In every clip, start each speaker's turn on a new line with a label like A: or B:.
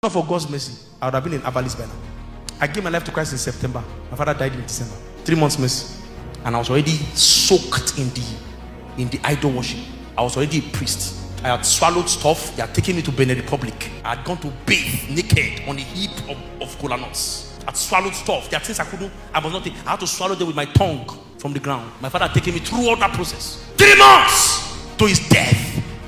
A: Not for God's mercy, I would have been in Abalis by now. I gave my life to Christ in September. My father died in December. 3 months mercy. And I was already soaked in the idol worship. I was already a priest. I had swallowed stuff. They had taken me to Benin Republic. I had gone to bathe naked on a heap of cola nuts. I had swallowed stuff. There are things I couldn't, I was not taking. I had to swallow them with my tongue from the ground. My father had taken me through all that process. 3 months to his death.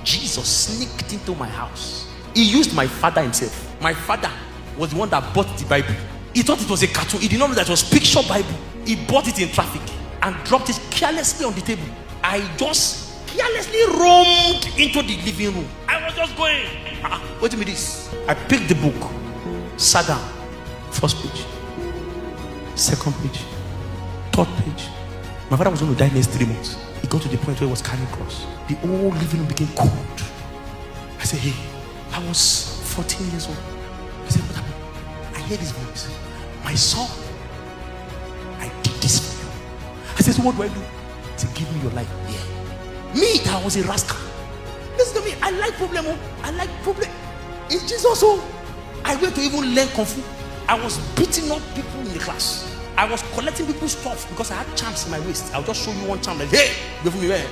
A: Jesus sneaked into my house. He used my father himself. My father was the one that bought the Bible. He thought it was a cartoon. He did not know that it was picture Bible. He bought it in traffic and dropped it carelessly on the table. I just carelessly roamed into the living room. I was just going. Wait a minute. This. I picked the book, sat down. First page, second page, third page. My father was going to die next 3 months. He got to the point where he was carrying cross. The whole living room became cold. I said, hey, I was 14 years old. I said, what happened? I hear this voice. My son, I did this for you. I said, so what do I do? He said, give me your life. Yeah. Me, that was a rascal. Listen to me. I like problem. I like problem. It's Jesus. I went to even learn Kung Fu. I was beating up people in the class. I was collecting people's stuff because I had charms in my waist. I'll just show you one charm like, hey, give me where.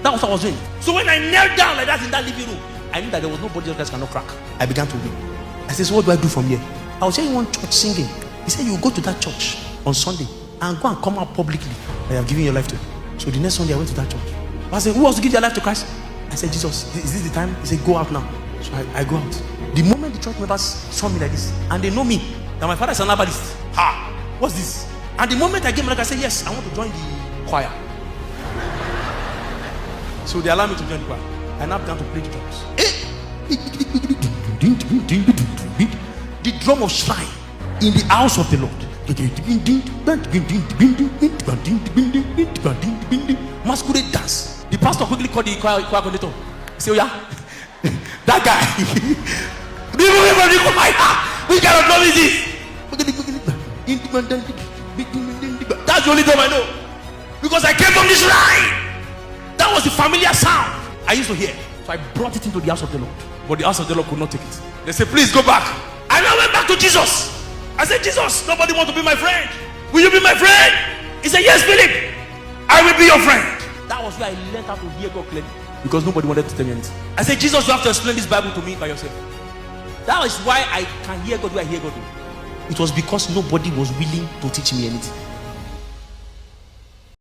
A: That was what I was doing. So when I knelt down like that in that living room, I knew that there was nobody else that cannot crack. I began to weep. I said, so what do I do from here? I was hearing one church singing. He said, you go to that church on Sunday and go and come out publicly that you have given your life to. So the next Sunday I went to that church. I said, who wants to give their life to Christ? I said, Jesus, is this the time? He said, go out now. So I go out. The moment the church members saw me like this, and they know me, that my father is an herbalist. Ha! What's this? And the moment I gave my life, I said, yes, I want to join the choir. So they allowed me to join the choir. I now began to play the drums. The drum of shrine in the house of the Lord. Masquerade dance. The pastor quickly called the choir coordinator. He said, oh yeah, that guy. Which kind of drum is this? That's the only drum I know. Because I came from this shrine. That was the familiar sound I used to hear. So I brought it into the house of the Lord. But the house of the Lord could not take it. They said, please go back. And I went back to Jesus. I said, Jesus, nobody wants to be my friend. Will you be my friend? He said, yes, Philip. I will be your friend. That was where I learned how to hear God clearly. Because nobody wanted to tell me anything. I said, Jesus, you have to explain this Bible to me by yourself. That is why I can hear God where I hear God. It was because nobody was willing to teach me anything.